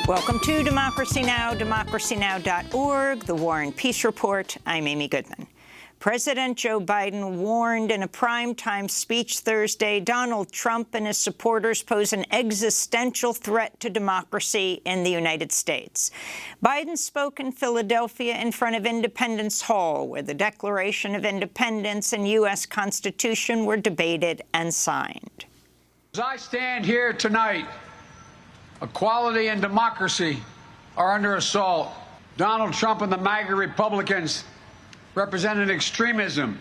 Welcome to Democracy Now!, democracynow.org, the War and Peace Report. I'm Amy Goodman. President Joe Biden warned in a primetime speech Thursday Donald Trump and his supporters pose an existential threat to democracy in the United States. Biden spoke in Philadelphia in front of Independence Hall, where the Declaration of Independence and U.S. Constitution were debated and signed. As I stand here tonight, equality and democracy are under assault. Donald Trump and the MAGA Republicans represent an extremism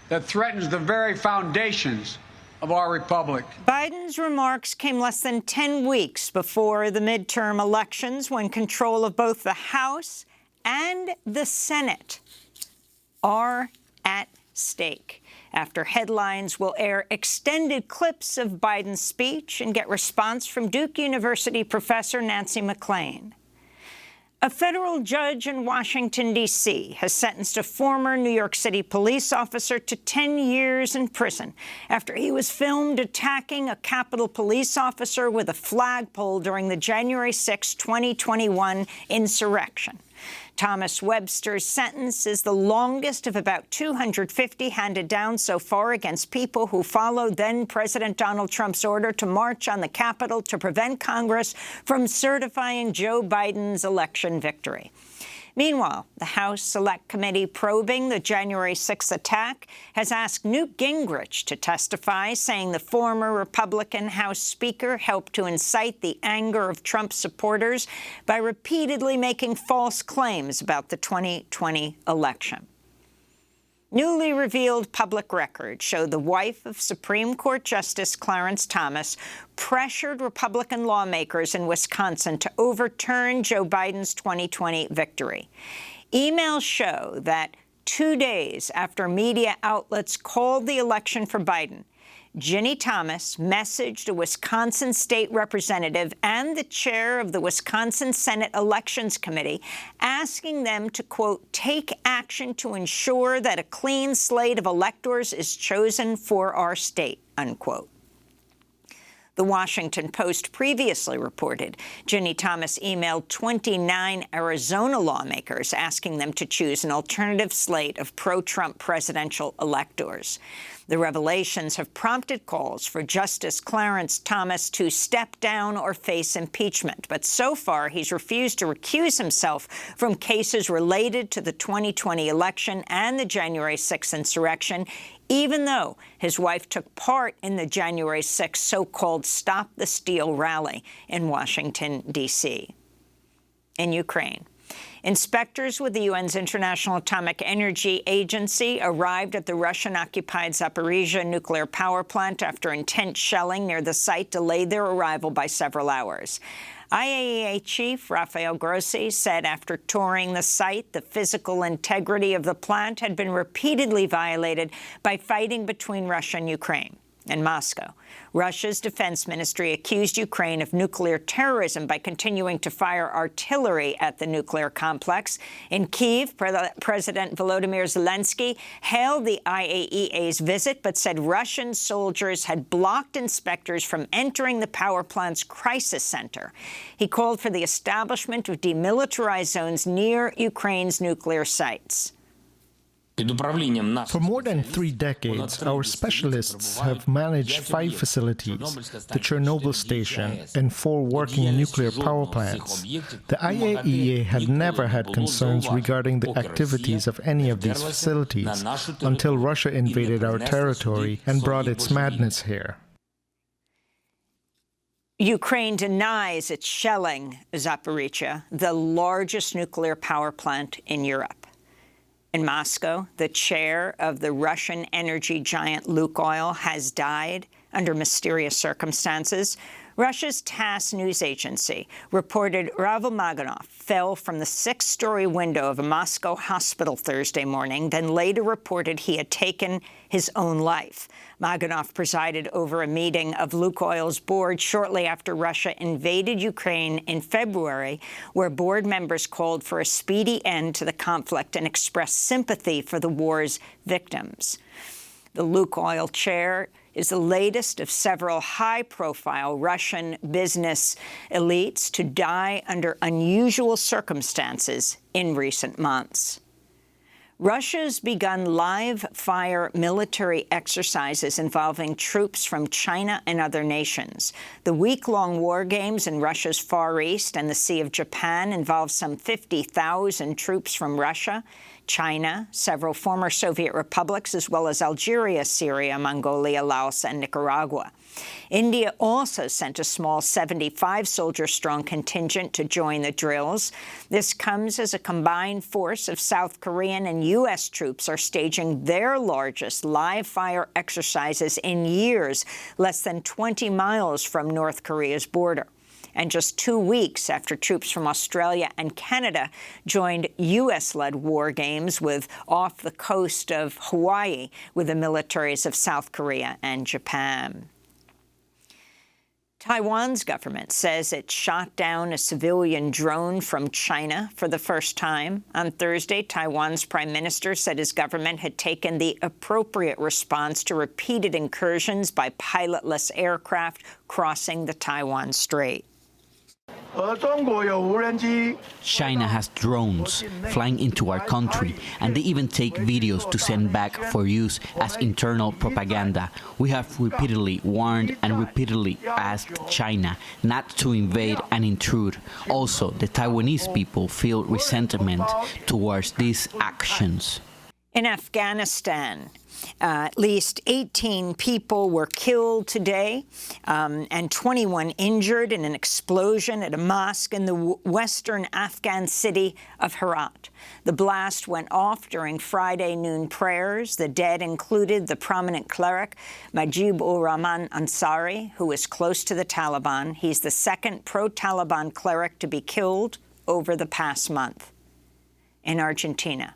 that threatens the very foundations of our republic. Biden's remarks came less than 10 weeks before the midterm elections, when control of both the House and the Senate are at stake. After headlines will air extended clips of Biden's speech and get response from Duke University professor Nancy McLean. A federal judge in Washington, D.C. has sentenced a former New York City police officer to 10 years in prison after he was filmed attacking a Capitol police officer with a flagpole during the January 6, 2021 insurrection. Thomas Webster's sentence is the longest of about 250 handed down so far against people who followed then-President Donald Trump's order to march on the Capitol to prevent Congress from certifying Joe Biden's election victory. Meanwhile, the House Select Committee probing the January 6th attack has asked Newt Gingrich to testify, saying the former Republican House Speaker helped to incite the anger of Trump supporters by repeatedly making false claims about the 2020 election. Newly revealed public records show the wife of Supreme Court Justice Clarence Thomass pressured Republican lawmakers in Wisconsin to overturn Joe Biden's 2020 victory. Emails show that 2 days after media outlets called the election for Biden, Ginny Thomas messaged a Wisconsin state representative and the chair of the Wisconsin Senate Elections Committee, asking them to, quote, take action to ensure that a clean slate of electors is chosen for our state, unquote. The Washington Post previously reported Ginny Thomas emailed 29 Arizona lawmakers asking them to choose an alternative slate of pro-Trump presidential electors. The revelations have prompted calls for Justice Clarence Thomass to step down or face impeachment. But so far, he's refused to recuse himself from cases related to the 2020 election and the January 6th insurrection, even though his wife took part in the January 6th so-called Stop the Steal rally in Washington, D.C. In Ukraine, inspectors with the UN's International Atomic Energy Agency arrived at the Russian-occupied Zaporizhzhia nuclear power plant after intense shelling near the site delayed their arrival by several hours. IAEA Chief Rafael Grossi said after touring the site, the physical integrity of the plant had been repeatedly violated by fighting between Russia and Ukraine. In Moscow, Russia's defense ministry accused Ukraine of nuclear terrorism by continuing to fire artillery at the nuclear complex. In Kyiv, President Volodymyr Zelensky hailed the IAEA's visit, but said Russian soldiers had blocked inspectors from entering the power plant's crisis center. He called for the establishment of demilitarized zones near Ukraine's nuclear sites. For more than 3 decades, our specialists have managed 5 facilities, the Chernobyl station, and 4 working nuclear power plants. The IAEA had never had concerns regarding the activities of any of these facilities until Russia invaded our territory and brought its madness here. Ukraine denies it's shelling Zaporizhzhia, the largest nuclear power plant in Europe. In Moscow, the chair of the Russian energy giant Lukoil has died under mysterious circumstances. Russia's TASS news agency reported Ravel Maganov fell from the 6th-story window of a Moscow hospital Thursday morning, then later reported he had taken his own life. Maganov presided over a meeting of Lukoil's board shortly after Russia invaded Ukraine in February, where board members called for a speedy end to the conflict and expressed sympathy for the war's victims. The Lukoil chair is the latest of several high-profile Russian business elites to die under unusual circumstances in recent months. Russia's begun live-fire military exercises involving troops from China and other nations. The week-long war games in Russia's Far East and the Sea of Japan involve some 50,000 troops from Russia, China, several former Soviet republics, as well as Algeria, Syria, Mongolia, Laos, and Nicaragua. India also sent a small 75-soldier-strong contingent to join the drills. This comes as a combined force of South Korean and U.S. troops are staging their largest live-fire exercises in years, less than 20 miles from North Korea's border. And just 2 weeks after troops from Australia and Canada joined U.S.-led war games off the coast of Hawaii with the militaries of South Korea and Japan. Taiwan's government says it shot down a civilian drone from China for the first time. On Thursday, Taiwan's prime minister said his government had taken the appropriate response to repeated incursions by pilotless aircraft crossing the Taiwan Strait. China has drones flying into our country, and they even take videos to send back for use as internal propaganda. We have repeatedly warned and repeatedly asked China not to invade and intrude. Also, the Taiwanese people feel resentment towards these actions. In Afghanistan, at least 18 people were killed today and 21 injured in an explosion at a mosque in the western Afghan city of Herat. The blast went off during Friday noon prayers. The dead included the prominent cleric Majib-ur-Rahman Ansari, who is close to the Taliban. He's the second pro-Taliban cleric to be killed over the past month. In Argentina,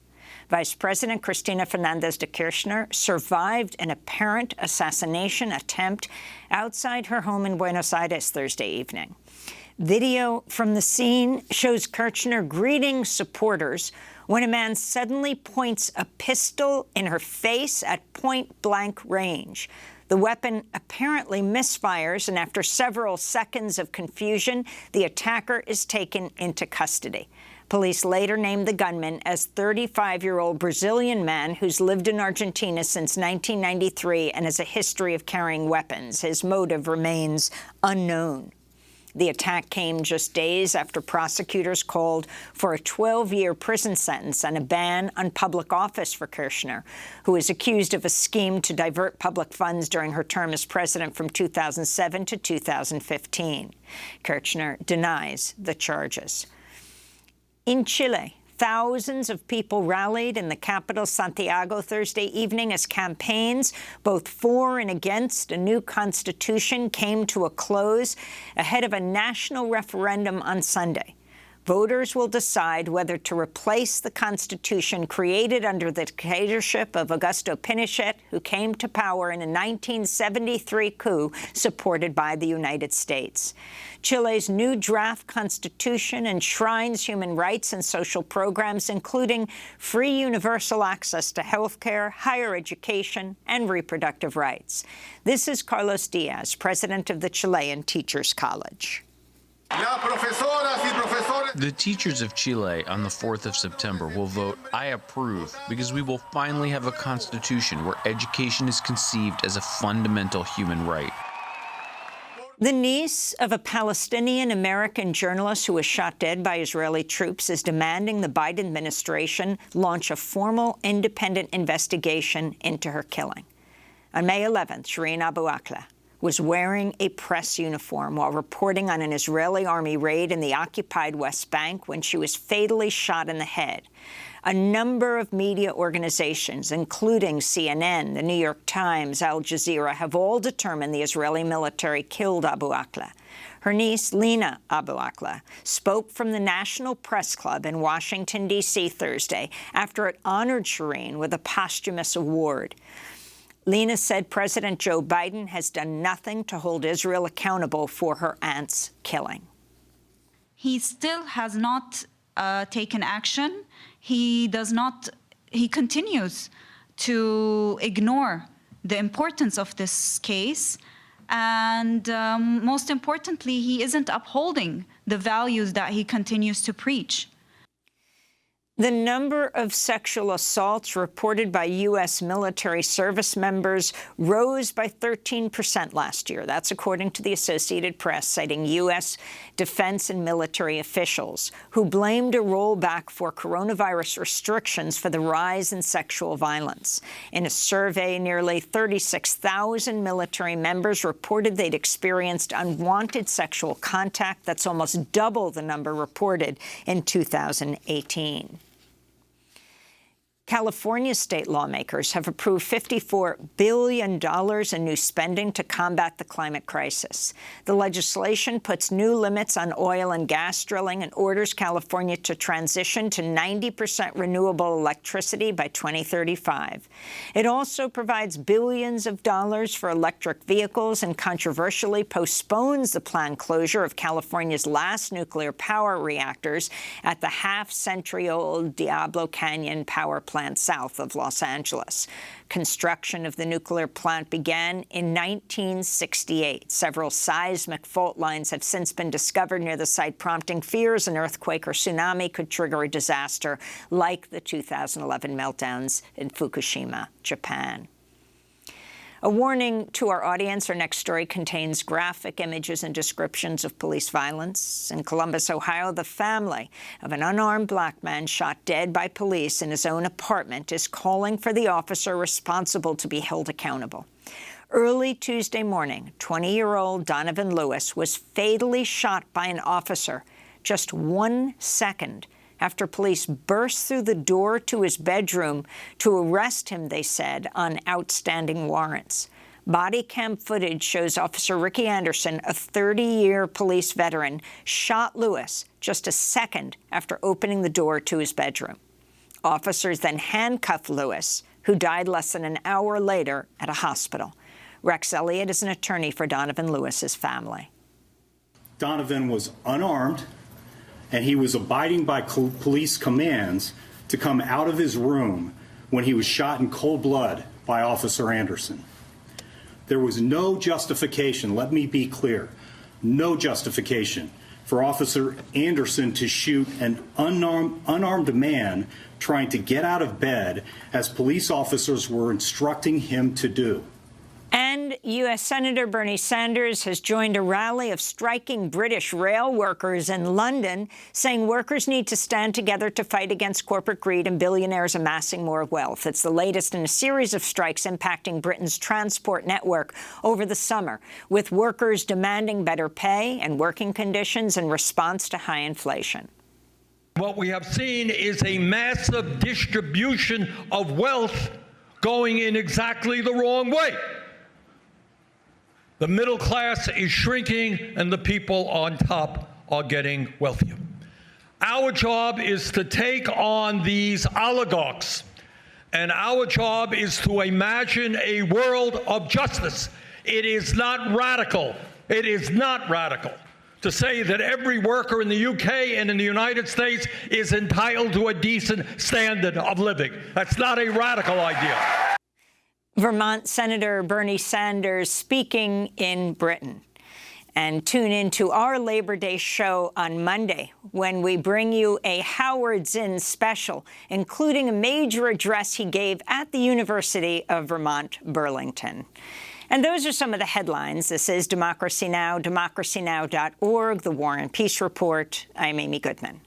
Vice President Cristina Fernández de Kirchner survived an apparent assassination attempt outside her home in Buenos Aires Thursday evening. Video from the scene shows Kirchner greeting supporters when a man suddenly points a pistol in her face at point-blank range. The weapon apparently misfires, and after several seconds of confusion, the attacker is taken into custody. Police later named the gunman as 35-year-old Brazilian man who's lived in Argentina since 1993 and has a history of carrying weapons. His motive remains unknown. The attack came just days after prosecutors called for a 12-year prison sentence and a ban on public office for Kirchner, who is accused of a scheme to divert public funds during her term as president from 2007 to 2015. Kirchner denies the charges. In Chile, thousands of people rallied in the capital, Santiago, Thursday evening as campaigns, both for and against a new constitution, came to a close ahead of a national referendum on Sunday. Voters will decide whether to replace the constitution created under the dictatorship of Augusto Pinochet, who came to power in a 1973 coup supported by the United States. Chile's new draft constitution enshrines human rights and social programs, including free universal access to health care, higher education, and reproductive rights. This is Carlos Diaz, president of the Chilean Teachers College. The teachers of Chile on the 4th of September will vote I approve because we will finally have a constitution where education is conceived as a fundamental human right. The niece of a Palestinian-American journalist who was shot dead by Israeli troops is demanding the Biden administration launch a formal independent investigation into her killing. On May 11th, Shireen Abu Akleh was wearing a press uniform while reporting on an Israeli army raid in the occupied West Bank when she was fatally shot in the head. A number of media organizations, including CNN, the New York Times, Al Jazeera, have all determined the Israeli military killed Abu Akleh. Her niece, Lena Abu Akleh, spoke from the National Press Club in Washington, D.C. Thursday after it honored Shireen with a posthumous award. Lena said President Joe Biden has done nothing to hold Israel accountable for her aunt's killing. He still has not taken action. He continues to ignore the importance of this case. And most importantly, he isn't upholding the values that he continues to preach. The number of sexual assaults reported by U.S. military service members rose by 13% last year. That's according to the Associated Press, citing U.S. defense and military officials who blamed a rollback for coronavirus restrictions for the rise in sexual violence. In a survey, nearly 36,000 military members reported they'd experienced unwanted sexual contact. That's almost double the number reported in 2018. California state lawmakers have approved $54 billion in new spending to combat the climate crisis. The legislation puts new limits on oil and gas drilling and orders California to transition to 90% renewable electricity by 2035. It also provides billions of dollars for electric vehicles and controversially postpones the planned closure of California's last nuclear power reactors at the half-century-old Diablo Canyon power plant south of Los Angeles. Construction of the nuclear plant began in 1968. Several seismic fault lines have since been discovered near the site, prompting fears an earthquake or tsunami could trigger a disaster like the 2011 meltdowns in Fukushima, Japan. A warning to our audience, our next story contains graphic images and descriptions of police violence. In Columbus, Ohio, the family of an unarmed black man shot dead by police in his own apartment is calling for the officer responsible to be held accountable. Early Tuesday morning, 20-year-old Donovan Lewis was fatally shot by an officer just 1 second after police burst through the door to his bedroom to arrest him, they said, on outstanding warrants. Body cam footage shows Officer Ricky Anderson, a 30-year police veteran, shot Lewis just a second after opening the door to his bedroom. Officers then handcuffed Lewis, who died less than an hour later at a hospital. Rex Elliott is an attorney for Donovan Lewis's family. Donovan was unarmed, and he was abiding by police commands to come out of his room when he was shot in cold blood by Officer Anderson. There was no justification, let me be clear, no justification for Officer Anderson to shoot an unarmed man trying to get out of bed as police officers were instructing him to do. And U.S. Senator Bernie Sanders has joined a rally of striking British rail workers in London, saying workers need to stand together to fight against corporate greed and billionaires amassing more wealth. It's the latest in a series of strikes impacting Britain's transport network over the summer, with workers demanding better pay and working conditions in response to high inflation. What we have seen is a massive distribution of wealth going in exactly the wrong way. The middle class is shrinking, and the people on top are getting wealthier. Our job is to take on these oligarchs, and our job is to imagine a world of justice. It is not radical. It is not radical to say that every worker in the UK and in the United States is entitled to a decent standard of living. That's not a radical idea. Vermont Senator Bernie Sanders speaking in Britain. And tune in to our Labor Day show on Monday when we bring you a Howard Zinn special, including a major address he gave at the University of Vermont, Burlington. And those are some of the headlines. This is Democracy Now!, democracynow.org, The War and Peace Report. I'm Amy Goodman.